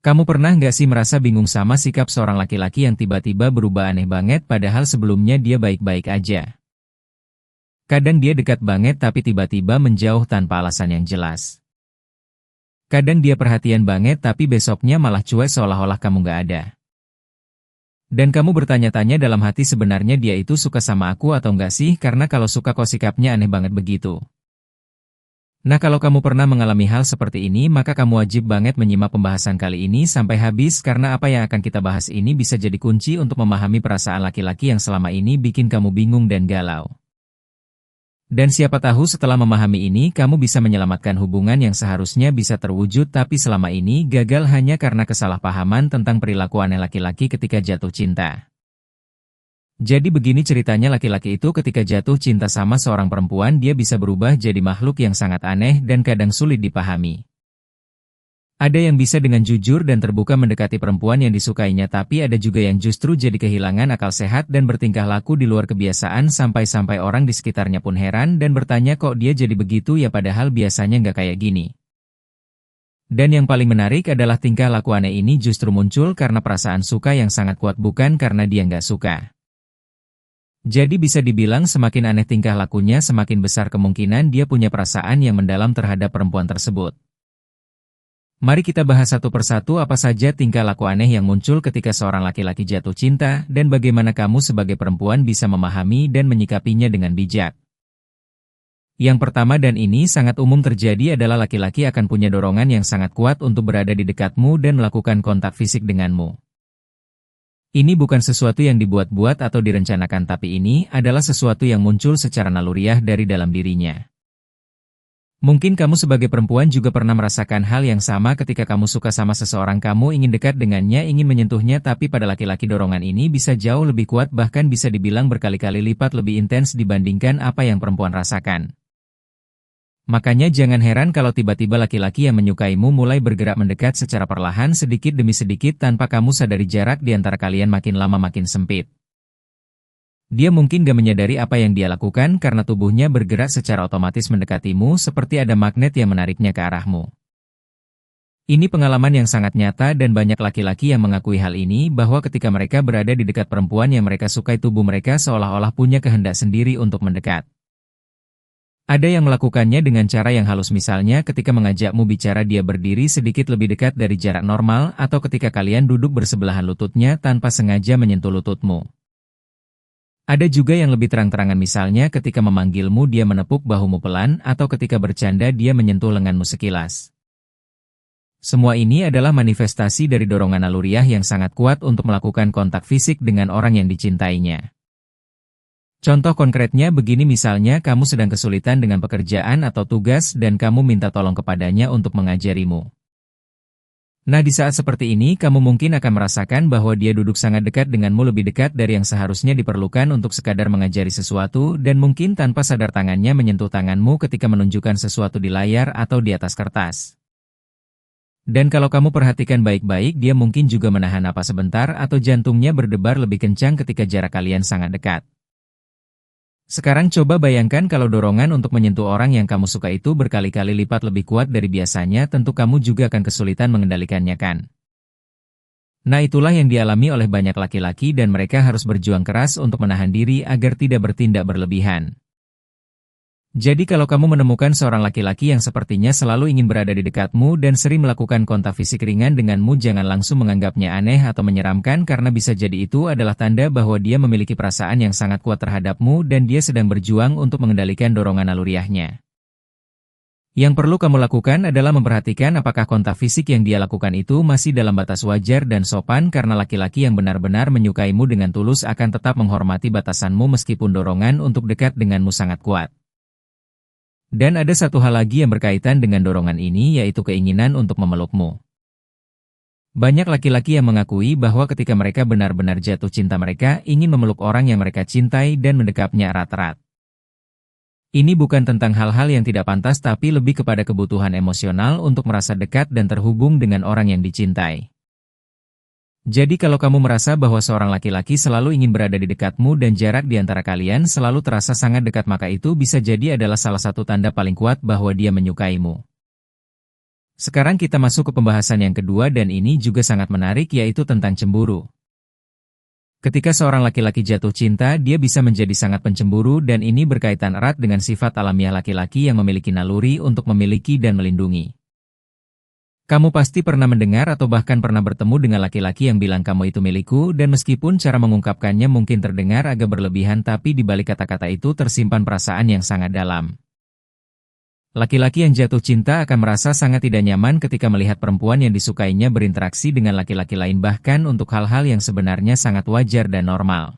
Kamu pernah nggak sih merasa bingung sama sikap seorang laki-laki yang tiba-tiba berubah aneh banget padahal sebelumnya dia baik-baik aja? Kadang dia dekat banget tapi tiba-tiba menjauh tanpa alasan yang jelas. Kadang dia perhatian banget tapi besoknya malah cuek seolah-olah kamu nggak ada. Dan kamu bertanya-tanya dalam hati sebenarnya dia itu suka sama aku atau nggak sih karena kalau suka kok sikapnya aneh banget begitu. Nah kalau kamu pernah mengalami hal seperti ini maka kamu wajib banget menyimak pembahasan kali ini sampai habis karena apa yang akan kita bahas ini bisa jadi kunci untuk memahami perasaan laki-laki yang selama ini bikin kamu bingung dan galau. Dan siapa tahu setelah memahami ini kamu bisa menyelamatkan hubungan yang seharusnya bisa terwujud tapi selama ini gagal hanya karena kesalahpahaman tentang perilaku aneh laki-laki ketika jatuh cinta. Jadi begini ceritanya laki-laki itu ketika jatuh cinta sama seorang perempuan dia bisa berubah jadi makhluk yang sangat aneh dan kadang sulit dipahami. Ada yang bisa dengan jujur dan terbuka mendekati perempuan yang disukainya tapi ada juga yang justru jadi kehilangan akal sehat dan bertingkah laku di luar kebiasaan sampai-sampai orang di sekitarnya pun heran dan bertanya kok dia jadi begitu ya padahal biasanya nggak kayak gini. Dan yang paling menarik adalah tingkah laku aneh ini justru muncul karena perasaan suka yang sangat kuat bukan karena dia nggak suka. Jadi bisa dibilang semakin aneh tingkah lakunya semakin besar kemungkinan dia punya perasaan yang mendalam terhadap perempuan tersebut. Mari kita bahas satu persatu apa saja tingkah laku aneh yang muncul ketika seorang laki-laki jatuh cinta dan bagaimana kamu sebagai perempuan bisa memahami dan menyikapinya dengan bijak. Yang pertama dan ini sangat umum terjadi adalah laki-laki akan punya dorongan yang sangat kuat untuk berada di dekatmu dan melakukan kontak fisik denganmu. Ini bukan sesuatu yang dibuat-buat atau direncanakan tapi ini adalah sesuatu yang muncul secara naluriah dari dalam dirinya. Mungkin kamu sebagai perempuan juga pernah merasakan hal yang sama ketika kamu suka sama seseorang kamu ingin dekat dengannya ingin menyentuhnya tapi pada laki-laki dorongan ini bisa jauh lebih kuat bahkan bisa dibilang berkali-kali lipat lebih intens dibandingkan apa yang perempuan rasakan. Makanya jangan heran kalau tiba-tiba laki-laki yang menyukaimu mulai bergerak mendekat secara perlahan sedikit demi sedikit tanpa kamu sadari jarak di antara kalian makin lama makin sempit. Dia mungkin gak menyadari apa yang dia lakukan karena tubuhnya bergerak secara otomatis mendekatimu seperti ada magnet yang menariknya ke arahmu. Ini pengalaman yang sangat nyata dan banyak laki-laki yang mengakui hal ini bahwa ketika mereka berada di dekat perempuan yang mereka sukai tubuh mereka seolah-olah punya kehendak sendiri untuk mendekat. Ada yang melakukannya dengan cara yang halus misalnya ketika mengajakmu bicara dia berdiri sedikit lebih dekat dari jarak normal atau ketika kalian duduk bersebelahan lututnya tanpa sengaja menyentuh lututmu. Ada juga yang lebih terang-terangan misalnya ketika memanggilmu dia menepuk bahumu pelan atau ketika bercanda dia menyentuh lenganmu sekilas. Semua ini adalah manifestasi dari dorongan naluriah yang sangat kuat untuk melakukan kontak fisik dengan orang yang dicintainya. Contoh konkretnya begini misalnya kamu sedang kesulitan dengan pekerjaan atau tugas dan kamu minta tolong kepadanya untuk mengajarimu. Nah di saat seperti ini kamu mungkin akan merasakan bahwa dia duduk sangat dekat denganmu lebih dekat dari yang seharusnya diperlukan untuk sekadar mengajari sesuatu dan mungkin tanpa sadar tangannya menyentuh tanganmu ketika menunjukkan sesuatu di layar atau di atas kertas. Dan kalau kamu perhatikan baik-baik dia mungkin juga menahan napas sebentar atau jantungnya berdebar lebih kencang ketika jarak kalian sangat dekat. Sekarang coba bayangkan kalau dorongan untuk menyentuh orang yang kamu suka itu berkali-kali lipat lebih kuat dari biasanya tentu kamu juga akan kesulitan mengendalikannya kan. Nah itulah yang dialami oleh banyak laki-laki dan mereka harus berjuang keras untuk menahan diri agar tidak bertindak berlebihan. Jadi kalau kamu menemukan seorang laki-laki yang sepertinya selalu ingin berada di dekatmu dan sering melakukan kontak fisik ringan denganmu jangan langsung menganggapnya aneh atau menyeramkan karena bisa jadi itu adalah tanda bahwa dia memiliki perasaan yang sangat kuat terhadapmu dan dia sedang berjuang untuk mengendalikan dorongan naluriahnya. Yang perlu kamu lakukan adalah memperhatikan apakah kontak fisik yang dia lakukan itu masih dalam batas wajar dan sopan karena laki-laki yang benar-benar menyukaimu dengan tulus akan tetap menghormati batasanmu meskipun dorongan untuk dekat denganmu sangat kuat. Dan ada satu hal lagi yang berkaitan dengan dorongan ini yaitu keinginan untuk memelukmu. Banyak laki-laki yang mengakui bahwa ketika mereka benar-benar jatuh cinta mereka ingin memeluk orang yang mereka cintai dan mendekapnya erat-erat. Ini bukan tentang hal-hal yang tidak pantas tapi lebih kepada kebutuhan emosional untuk merasa dekat dan terhubung dengan orang yang dicintai. Jadi kalau kamu merasa bahwa seorang laki-laki selalu ingin berada di dekatmu dan jarak di antara kalian selalu terasa sangat dekat maka itu bisa jadi adalah salah satu tanda paling kuat bahwa dia menyukaimu. Sekarang kita masuk ke pembahasan yang kedua dan ini juga sangat menarik yaitu tentang cemburu. Ketika seorang laki-laki jatuh cinta, dia bisa menjadi sangat pencemburu dan ini berkaitan erat dengan sifat alamiah laki-laki yang memiliki naluri untuk memiliki dan melindungi. Kamu pasti pernah mendengar atau bahkan pernah bertemu dengan laki-laki yang bilang kamu itu milikku dan meskipun cara mengungkapkannya mungkin terdengar agak berlebihan tapi di balik kata-kata itu tersimpan perasaan yang sangat dalam. Laki-laki yang jatuh cinta akan merasa sangat tidak nyaman ketika melihat perempuan yang disukainya berinteraksi dengan laki-laki lain bahkan untuk hal-hal yang sebenarnya sangat wajar dan normal.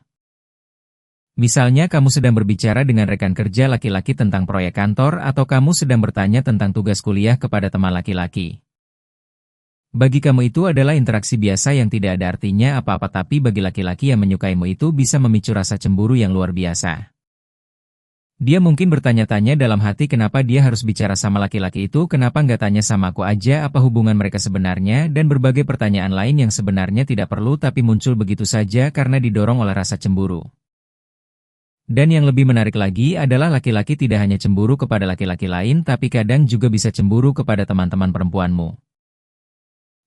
Misalnya kamu sedang berbicara dengan rekan kerja laki-laki tentang proyek kantor atau kamu sedang bertanya tentang tugas kuliah kepada teman laki-laki. Bagi kamu itu adalah interaksi biasa yang tidak ada artinya apa-apa tapi bagi laki-laki yang menyukaimu itu bisa memicu rasa cemburu yang luar biasa. Dia mungkin bertanya-tanya dalam hati kenapa dia harus bicara sama laki-laki itu, kenapa nggak tanya sama aku aja apa hubungan mereka sebenarnya, dan berbagai pertanyaan lain yang sebenarnya tidak perlu tapi muncul begitu saja karena didorong oleh rasa cemburu. Dan yang lebih menarik lagi adalah laki-laki tidak hanya cemburu kepada laki-laki lain tapi kadang juga bisa cemburu kepada teman-teman perempuanmu.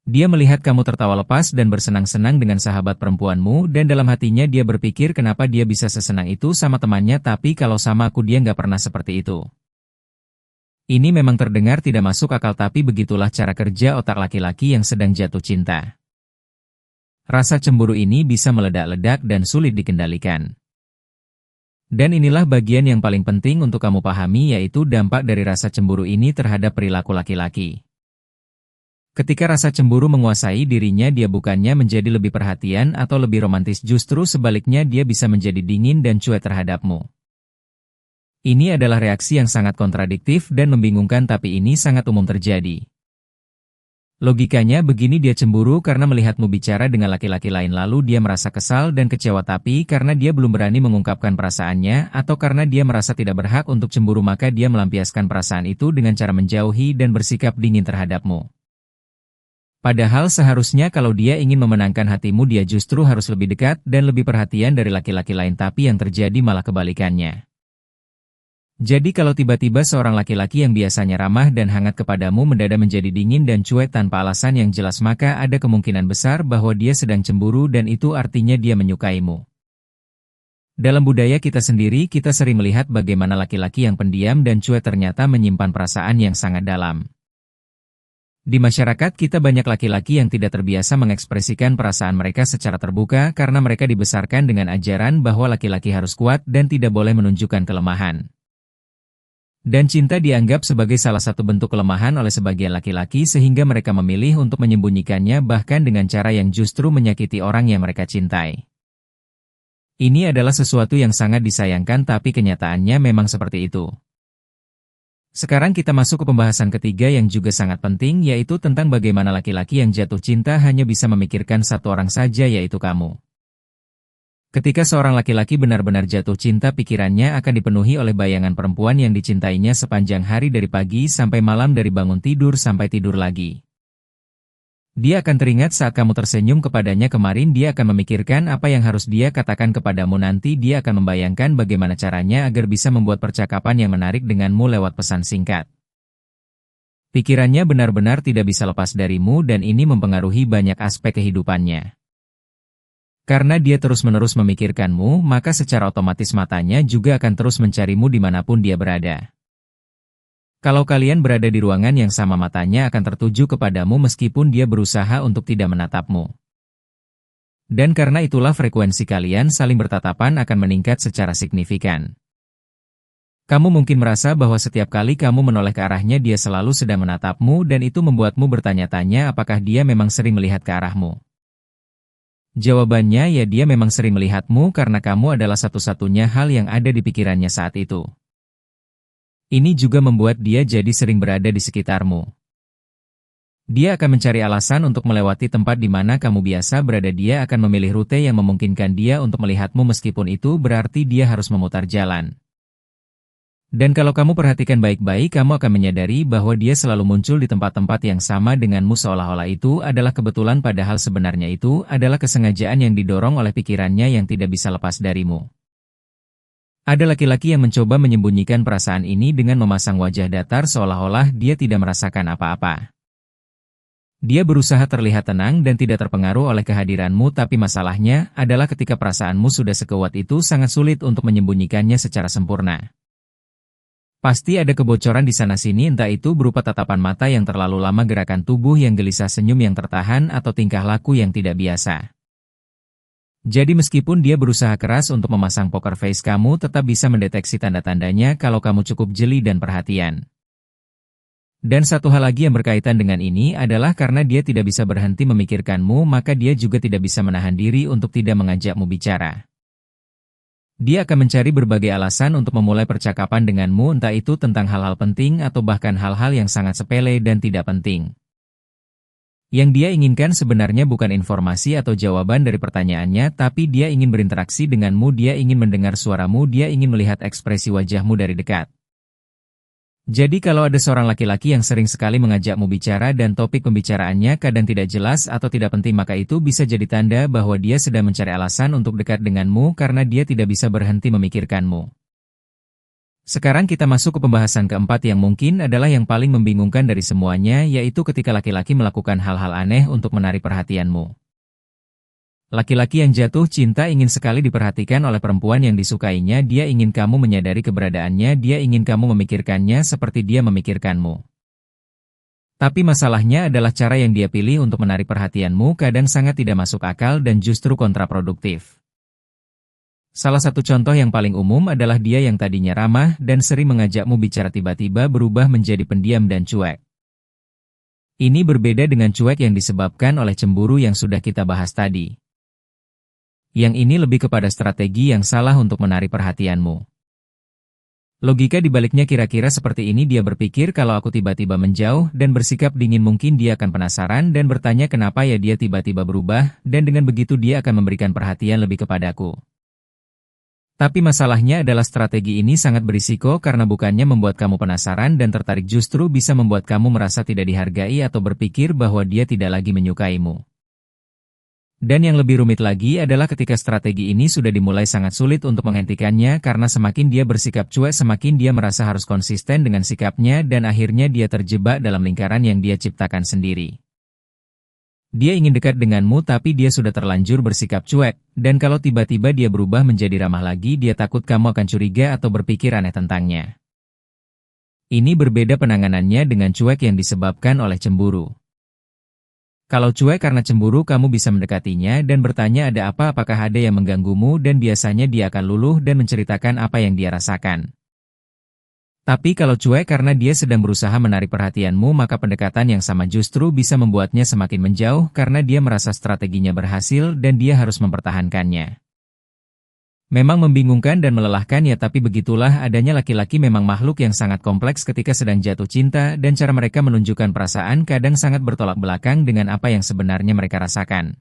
Dia melihat kamu tertawa lepas dan bersenang-senang dengan sahabat perempuanmu dan dalam hatinya dia berpikir kenapa dia bisa sesenang itu sama temannya tapi kalau sama aku dia nggak pernah seperti itu. Ini memang terdengar tidak masuk akal tapi begitulah cara kerja otak laki-laki yang sedang jatuh cinta. Rasa cemburu ini bisa meledak-ledak dan sulit dikendalikan. Dan inilah bagian yang paling penting untuk kamu pahami yaitu dampak dari rasa cemburu ini terhadap perilaku laki-laki. Ketika rasa cemburu menguasai dirinya dia bukannya menjadi lebih perhatian atau lebih romantis justru sebaliknya dia bisa menjadi dingin dan cuek terhadapmu. Ini adalah reaksi yang sangat kontradiktif dan membingungkan tapi ini sangat umum terjadi. Logikanya begini dia cemburu karena melihatmu bicara dengan laki-laki lain lalu dia merasa kesal dan kecewa tapi karena dia belum berani mengungkapkan perasaannya atau karena dia merasa tidak berhak untuk cemburu maka dia melampiaskan perasaan itu dengan cara menjauhi dan bersikap dingin terhadapmu. Padahal seharusnya kalau dia ingin memenangkan hatimu dia justru harus lebih dekat dan lebih perhatian dari laki-laki lain tapi yang terjadi malah kebalikannya. Jadi kalau tiba-tiba seorang laki-laki yang biasanya ramah dan hangat kepadamu mendadak menjadi dingin dan cuek tanpa alasan yang jelas maka ada kemungkinan besar bahwa dia sedang cemburu dan itu artinya dia menyukaimu. Dalam budaya kita sendiri kita sering melihat bagaimana laki-laki yang pendiam dan cuek ternyata menyimpan perasaan yang sangat dalam. Di masyarakat kita banyak laki-laki yang tidak terbiasa mengekspresikan perasaan mereka secara terbuka karena mereka dibesarkan dengan ajaran bahwa laki-laki harus kuat dan tidak boleh menunjukkan kelemahan. Dan cinta dianggap sebagai salah satu bentuk kelemahan oleh sebagian laki-laki sehingga mereka memilih untuk menyembunyikannya bahkan dengan cara yang justru menyakiti orang yang mereka cintai. Ini adalah sesuatu yang sangat disayangkan tapi kenyataannya memang seperti itu. Sekarang kita masuk ke pembahasan ketiga yang juga sangat penting yaitu tentang bagaimana laki-laki yang jatuh cinta hanya bisa memikirkan satu orang saja yaitu kamu. Ketika seorang laki-laki benar-benar jatuh cinta pikirannya akan dipenuhi oleh bayangan perempuan yang dicintainya sepanjang hari dari pagi sampai malam dari bangun tidur sampai tidur lagi. Dia akan teringat saat kamu tersenyum kepadanya kemarin dia akan memikirkan apa yang harus dia katakan kepadamu nanti dia akan membayangkan bagaimana caranya agar bisa membuat percakapan yang menarik denganmu lewat pesan singkat. Pikirannya benar-benar tidak bisa lepas darimu dan ini mempengaruhi banyak aspek kehidupannya. Karena dia terus-menerus memikirkanmu maka secara otomatis matanya juga akan terus mencarimu dimanapun dia berada. Kalau kalian berada di ruangan yang sama matanya akan tertuju kepadamu meskipun dia berusaha untuk tidak menatapmu. Dan karena itulah frekuensi kalian saling bertatapan akan meningkat secara signifikan. Kamu mungkin merasa bahwa setiap kali kamu menoleh ke arahnya dia selalu sedang menatapmu dan itu membuatmu bertanya-tanya apakah dia memang sering melihat ke arahmu. Jawabannya ya dia memang sering melihatmu karena kamu adalah satu-satunya hal yang ada di pikirannya saat itu. Ini juga membuat dia jadi sering berada di sekitarmu. Dia akan mencari alasan untuk melewati tempat di mana kamu biasa berada dia akan memilih rute yang memungkinkan dia untuk melihatmu meskipun itu berarti dia harus memutar jalan. Dan kalau kamu perhatikan baik-baik kamu akan menyadari bahwa dia selalu muncul di tempat-tempat yang sama denganmu seolah-olah itu adalah kebetulan padahal sebenarnya itu adalah kesengajaan yang didorong oleh pikirannya yang tidak bisa lepas darimu. Ada laki-laki yang mencoba menyembunyikan perasaan ini dengan memasang wajah datar seolah-olah dia tidak merasakan apa-apa. Dia berusaha terlihat tenang dan tidak terpengaruh oleh kehadiranmu, tapi masalahnya adalah ketika perasaanmu sudah sekuat itu sangat sulit untuk menyembunyikannya secara sempurna. Pasti ada kebocoran di sana-sini, entah itu berupa tatapan mata yang terlalu lama, gerakan tubuh yang gelisah, senyum yang tertahan, atau tingkah laku yang tidak biasa. Jadi meskipun dia berusaha keras untuk memasang poker face, kamu tetap bisa mendeteksi tanda-tandanya kalau kamu cukup jeli dan perhatian. Dan satu hal lagi yang berkaitan dengan ini adalah karena dia tidak bisa berhenti memikirkanmu, maka dia juga tidak bisa menahan diri untuk tidak mengajakmu bicara. Dia akan mencari berbagai alasan untuk memulai percakapan denganmu, entah itu tentang hal-hal penting atau bahkan hal-hal yang sangat sepele dan tidak penting. Yang dia inginkan sebenarnya bukan informasi atau jawaban dari pertanyaannya, tapi dia ingin berinteraksi denganmu, dia ingin mendengar suaramu, dia ingin melihat ekspresi wajahmu dari dekat. Jadi kalau ada seorang laki-laki yang sering sekali mengajakmu bicara dan topik pembicaraannya kadang tidak jelas atau tidak penting, maka itu bisa jadi tanda bahwa dia sedang mencari alasan untuk dekat denganmu karena dia tidak bisa berhenti memikirkanmu. Sekarang kita masuk ke pembahasan keempat yang mungkin adalah yang paling membingungkan dari semuanya, yaitu ketika laki-laki melakukan hal-hal aneh untuk menarik perhatianmu. Laki-laki yang jatuh cinta ingin sekali diperhatikan oleh perempuan yang disukainya, dia ingin kamu menyadari keberadaannya, dia ingin kamu memikirkannya seperti dia memikirkanmu. Tapi masalahnya adalah cara yang dia pilih untuk menarik perhatianmu kadang sangat tidak masuk akal dan justru kontraproduktif. Salah satu contoh yang paling umum adalah dia yang tadinya ramah dan sering mengajakmu bicara tiba-tiba berubah menjadi pendiam dan cuek. Ini berbeda dengan cuek yang disebabkan oleh cemburu yang sudah kita bahas tadi. Yang ini lebih kepada strategi yang salah untuk menarik perhatianmu. Logika dibaliknya kira-kira seperti ini, dia berpikir kalau aku tiba-tiba menjauh dan bersikap dingin mungkin dia akan penasaran dan bertanya kenapa ya dia tiba-tiba berubah, dan dengan begitu dia akan memberikan perhatian lebih kepadaku. Tapi masalahnya adalah strategi ini sangat berisiko karena bukannya membuat kamu penasaran dan tertarik, justru bisa membuat kamu merasa tidak dihargai atau berpikir bahwa dia tidak lagi menyukaimu. Dan yang lebih rumit lagi adalah ketika strategi ini sudah dimulai sangat sulit untuk menghentikannya karena semakin dia bersikap cuek semakin dia merasa harus konsisten dengan sikapnya dan akhirnya dia terjebak dalam lingkaran yang dia ciptakan sendiri. Dia ingin dekat denganmu tapi dia sudah terlanjur bersikap cuek, dan kalau tiba-tiba dia berubah menjadi ramah lagi dia takut kamu akan curiga atau berpikir aneh tentangnya. Ini berbeda penanganannya dengan cuek yang disebabkan oleh cemburu. Kalau cuek karena cemburu, kamu bisa mendekatinya dan bertanya ada apa, apakah ada yang mengganggumu, dan biasanya dia akan luluh dan menceritakan apa yang dia rasakan. Tapi kalau cuek karena dia sedang berusaha menarik perhatianmu, maka pendekatan yang sama justru bisa membuatnya semakin menjauh karena dia merasa strateginya berhasil dan dia harus mempertahankannya. Memang membingungkan dan melelahkan ya, tapi begitulah adanya laki-laki, memang makhluk yang sangat kompleks ketika sedang jatuh cinta dan cara mereka menunjukkan perasaan kadang sangat bertolak belakang dengan apa yang sebenarnya mereka rasakan.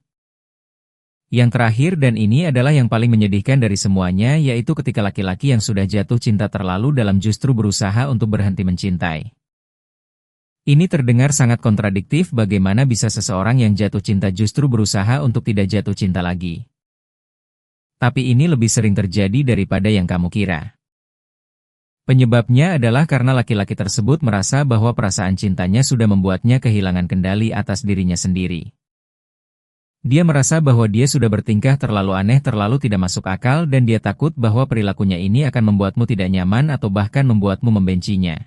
Yang terakhir dan ini adalah yang paling menyedihkan dari semuanya, yaitu ketika laki-laki yang sudah jatuh cinta terlalu dalam justru berusaha untuk berhenti mencintai. Ini terdengar sangat kontradiktif, bagaimana bisa seseorang yang jatuh cinta justru berusaha untuk tidak jatuh cinta lagi. Tapi ini lebih sering terjadi daripada yang kamu kira. Penyebabnya adalah karena laki-laki tersebut merasa bahwa perasaan cintanya sudah membuatnya kehilangan kendali atas dirinya sendiri. Dia merasa bahwa dia sudah bertingkah terlalu aneh, terlalu tidak masuk akal, dan dia takut bahwa perilakunya ini akan membuatmu tidak nyaman atau bahkan membuatmu membencinya.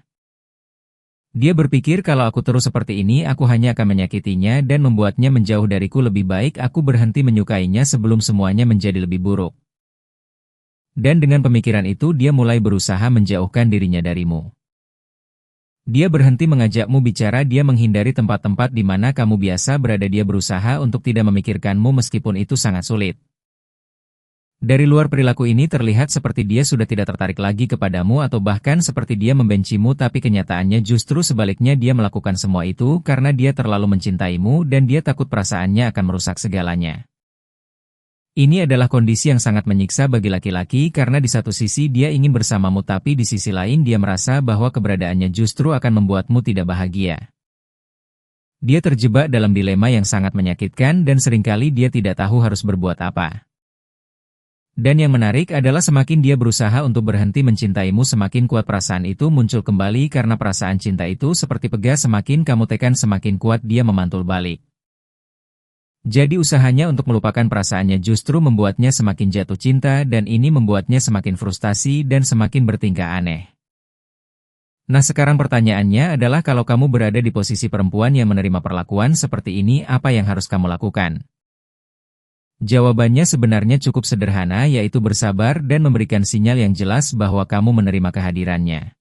Dia berpikir kalau aku terus seperti ini aku hanya akan menyakitinya dan membuatnya menjauh dariku, lebih baik aku berhenti menyukainya sebelum semuanya menjadi lebih buruk. Dan dengan pemikiran itu dia mulai berusaha menjauhkan dirinya darimu. Dia berhenti mengajakmu bicara, dia menghindari tempat-tempat di mana kamu biasa berada, dia berusaha untuk tidak memikirkanmu meskipun itu sangat sulit. Dari luar perilaku ini terlihat seperti dia sudah tidak tertarik lagi kepadamu atau bahkan seperti dia membencimu, tapi kenyataannya justru sebaliknya, dia melakukan semua itu karena dia terlalu mencintaimu dan dia takut perasaannya akan merusak segalanya. Ini adalah kondisi yang sangat menyiksa bagi laki-laki karena di satu sisi dia ingin bersamamu tapi di sisi lain dia merasa bahwa keberadaannya justru akan membuatmu tidak bahagia. Dia terjebak dalam dilema yang sangat menyakitkan dan seringkali dia tidak tahu harus berbuat apa. Dan yang menarik adalah semakin dia berusaha untuk berhenti mencintaimu, semakin kuat perasaan itu muncul kembali karena perasaan cinta itu seperti pegas, semakin kamu tekan semakin kuat dia memantul balik. Jadi usahanya untuk melupakan perasaannya justru membuatnya semakin jatuh cinta dan ini membuatnya semakin frustasi dan semakin bertingkah aneh. Nah sekarang pertanyaannya adalah kalau kamu berada di posisi perempuan yang menerima perlakuan seperti ini, apa yang harus kamu lakukan? Jawabannya sebenarnya cukup sederhana, yaitu bersabar dan memberikan sinyal yang jelas bahwa kamu menerima kehadirannya.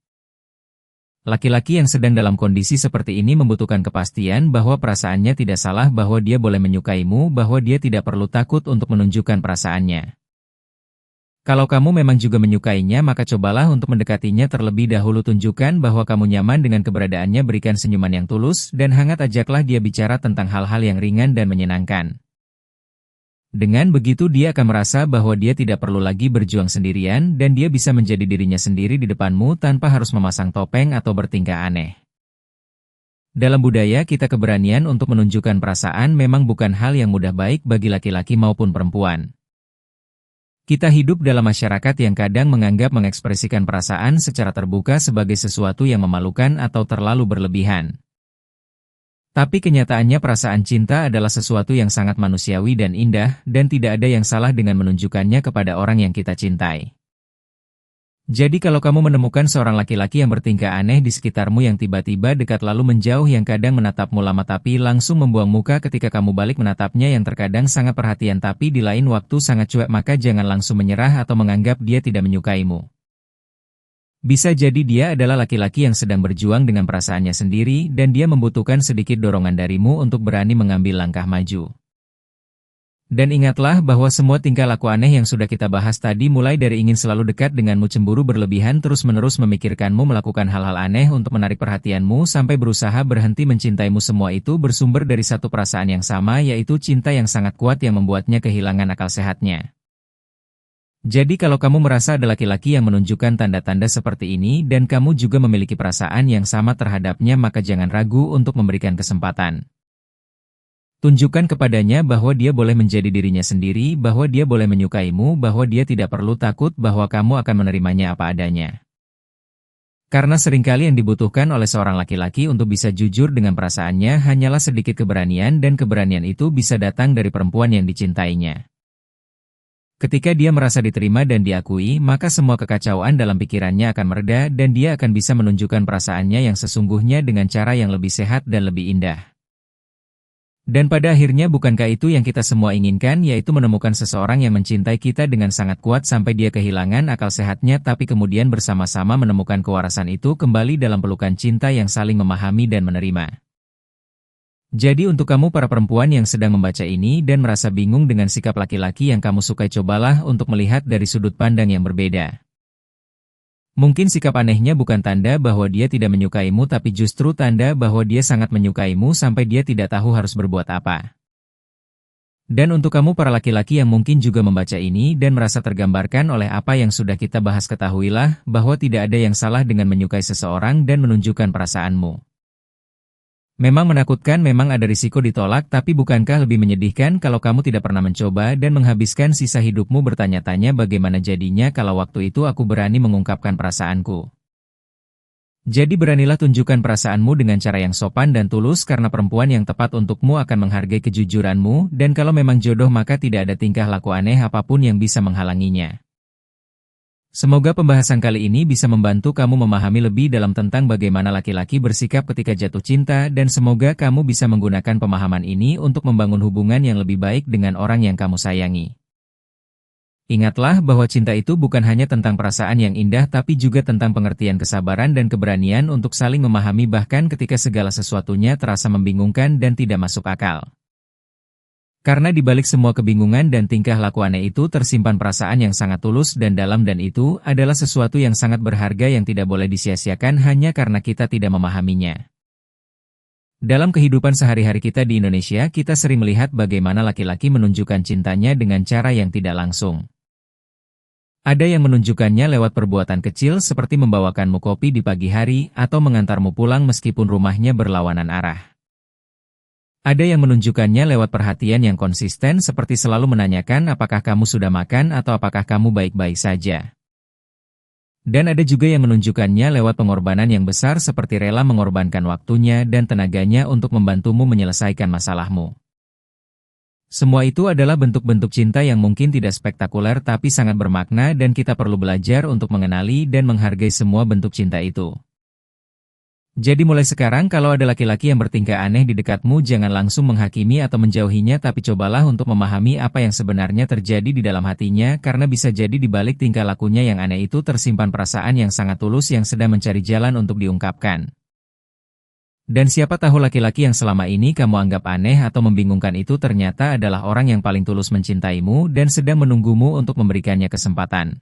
Laki-laki yang sedang dalam kondisi seperti ini membutuhkan kepastian bahwa perasaannya tidak salah, bahwa dia boleh menyukaimu, bahwa dia tidak perlu takut untuk menunjukkan perasaannya. Kalau kamu memang juga menyukainya, maka cobalah untuk mendekatinya terlebih dahulu, tunjukkan bahwa kamu nyaman dengan keberadaannya, berikan senyuman yang tulus dan hangat, ajaklah dia bicara tentang hal-hal yang ringan dan menyenangkan. Dengan begitu dia akan merasa bahwa dia tidak perlu lagi berjuang sendirian dan dia bisa menjadi dirinya sendiri di depanmu tanpa harus memasang topeng atau bertingkah aneh. Dalam budaya kita, keberanian untuk menunjukkan perasaan memang bukan hal yang mudah, baik bagi laki-laki maupun perempuan. Kita hidup dalam masyarakat yang kadang menganggap mengekspresikan perasaan secara terbuka sebagai sesuatu yang memalukan atau terlalu berlebihan. Tapi kenyataannya perasaan cinta adalah sesuatu yang sangat manusiawi dan indah, dan tidak ada yang salah dengan menunjukkannya kepada orang yang kita cintai. Jadi kalau kamu menemukan seorang laki-laki yang bertingkah aneh di sekitarmu, yang tiba-tiba dekat lalu menjauh, yang kadang menatapmu lama tapi langsung membuang muka ketika kamu balik menatapnya, yang terkadang sangat perhatian tapi di lain waktu sangat cuek, maka jangan langsung menyerah atau menganggap dia tidak menyukaimu. Bisa jadi dia adalah laki-laki yang sedang berjuang dengan perasaannya sendiri dan dia membutuhkan sedikit dorongan darimu untuk berani mengambil langkah maju. Dan ingatlah bahwa semua tingkah laku aneh yang sudah kita bahas tadi, mulai dari ingin selalu dekat denganmu, cemburu berlebihan, terus-menerus memikirkanmu, melakukan hal-hal aneh untuk menarik perhatianmu, sampai berusaha berhenti mencintaimu, semua itu bersumber dari satu perasaan yang sama, yaitu cinta yang sangat kuat yang membuatnya kehilangan akal sehatnya. Jadi kalau kamu merasa ada laki-laki yang menunjukkan tanda-tanda seperti ini dan kamu juga memiliki perasaan yang sama terhadapnya, maka jangan ragu untuk memberikan kesempatan. Tunjukkan kepadanya bahwa dia boleh menjadi dirinya sendiri, bahwa dia boleh menyukaimu, bahwa dia tidak perlu takut, bahwa kamu akan menerimanya apa adanya. Karena seringkali yang dibutuhkan oleh seorang laki-laki untuk bisa jujur dengan perasaannya hanyalah sedikit keberanian, dan keberanian itu bisa datang dari perempuan yang dicintainya. Ketika dia merasa diterima dan diakui, maka semua kekacauan dalam pikirannya akan mereda dan dia akan bisa menunjukkan perasaannya yang sesungguhnya dengan cara yang lebih sehat dan lebih indah. Dan pada akhirnya bukankah itu yang kita semua inginkan, yaitu menemukan seseorang yang mencintai kita dengan sangat kuat sampai dia kehilangan akal sehatnya, tapi kemudian bersama-sama menemukan kewarasan itu kembali dalam pelukan cinta yang saling memahami dan menerima. Jadi untuk kamu para perempuan yang sedang membaca ini dan merasa bingung dengan sikap laki-laki yang kamu sukai, cobalah untuk melihat dari sudut pandang yang berbeda. Mungkin sikap anehnya bukan tanda bahwa dia tidak menyukaimu, tapi justru tanda bahwa dia sangat menyukaimu sampai dia tidak tahu harus berbuat apa. Dan untuk kamu para laki-laki yang mungkin juga membaca ini dan merasa tergambarkan oleh apa yang sudah kita bahas, ketahuilah bahwa tidak ada yang salah dengan menyukai seseorang dan menunjukkan perasaanmu. Memang menakutkan, memang ada risiko ditolak, tapi bukankah lebih menyedihkan kalau kamu tidak pernah mencoba dan menghabiskan sisa hidupmu bertanya-tanya bagaimana jadinya kalau waktu itu aku berani mengungkapkan perasaanku. Jadi beranilah tunjukkan perasaanmu dengan cara yang sopan dan tulus, karena perempuan yang tepat untukmu akan menghargai kejujuranmu, dan kalau memang jodoh maka tidak ada tingkah laku aneh apapun yang bisa menghalanginya. Semoga pembahasan kali ini bisa membantu kamu memahami lebih dalam tentang bagaimana laki-laki bersikap ketika jatuh cinta, dan semoga kamu bisa menggunakan pemahaman ini untuk membangun hubungan yang lebih baik dengan orang yang kamu sayangi. Ingatlah bahwa cinta itu bukan hanya tentang perasaan yang indah, tapi juga tentang pengertian, kesabaran, dan keberanian untuk saling memahami bahkan ketika segala sesuatunya terasa membingungkan dan tidak masuk akal. Karena di balik semua kebingungan dan tingkah laku aneh itu tersimpan perasaan yang sangat tulus dan dalam, dan itu adalah sesuatu yang sangat berharga yang tidak boleh disia-siakan hanya karena kita tidak memahaminya. Dalam kehidupan sehari-hari kita di Indonesia, kita sering melihat bagaimana laki-laki menunjukkan cintanya dengan cara yang tidak langsung. Ada yang menunjukkannya lewat perbuatan kecil seperti membawakanmu kopi di pagi hari atau mengantarmu pulang meskipun rumahnya berlawanan arah. Ada yang menunjukkannya lewat perhatian yang konsisten seperti selalu menanyakan apakah kamu sudah makan atau apakah kamu baik-baik saja. Dan ada juga yang menunjukkannya lewat pengorbanan yang besar seperti rela mengorbankan waktunya dan tenaganya untuk membantumu menyelesaikan masalahmu. Semua itu adalah bentuk-bentuk cinta yang mungkin tidak spektakuler tapi sangat bermakna dan kita perlu belajar untuk mengenali dan menghargai semua bentuk cinta itu. Jadi mulai sekarang kalau ada laki-laki yang bertingkah aneh di dekatmu jangan langsung menghakimi atau menjauhinya tapi cobalah untuk memahami apa yang sebenarnya terjadi di dalam hatinya karena bisa jadi di balik tingkah lakunya yang aneh itu tersimpan perasaan yang sangat tulus yang sedang mencari jalan untuk diungkapkan. Dan siapa tahu laki-laki yang selama ini kamu anggap aneh atau membingungkan itu ternyata adalah orang yang paling tulus mencintaimu dan sedang menunggumu untuk memberikannya kesempatan.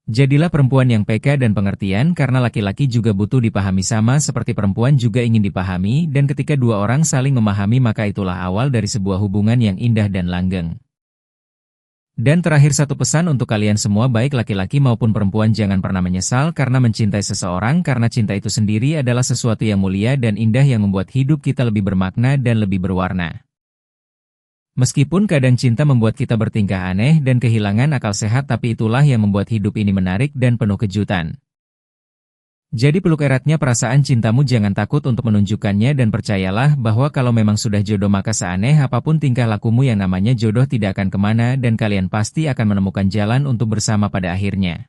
Jadilah perempuan yang peka dan pengertian karena laki-laki juga butuh dipahami sama seperti perempuan juga ingin dipahami dan ketika dua orang saling memahami maka itulah awal dari sebuah hubungan yang indah dan langgeng. Dan terakhir satu pesan untuk kalian semua baik laki-laki maupun perempuan jangan pernah menyesal karena mencintai seseorang karena cinta itu sendiri adalah sesuatu yang mulia dan indah yang membuat hidup kita lebih bermakna dan lebih berwarna. Meskipun kadang cinta membuat kita bertingkah aneh dan kehilangan akal sehat tapi itulah yang membuat hidup ini menarik dan penuh kejutan. Jadi peluk eratnya perasaan cintamu jangan takut untuk menunjukkannya dan percayalah bahwa kalau memang sudah jodoh maka seaneh apapun tingkah lakumu yang namanya jodoh tidak akan kemana dan kalian pasti akan menemukan jalan untuk bersama pada akhirnya.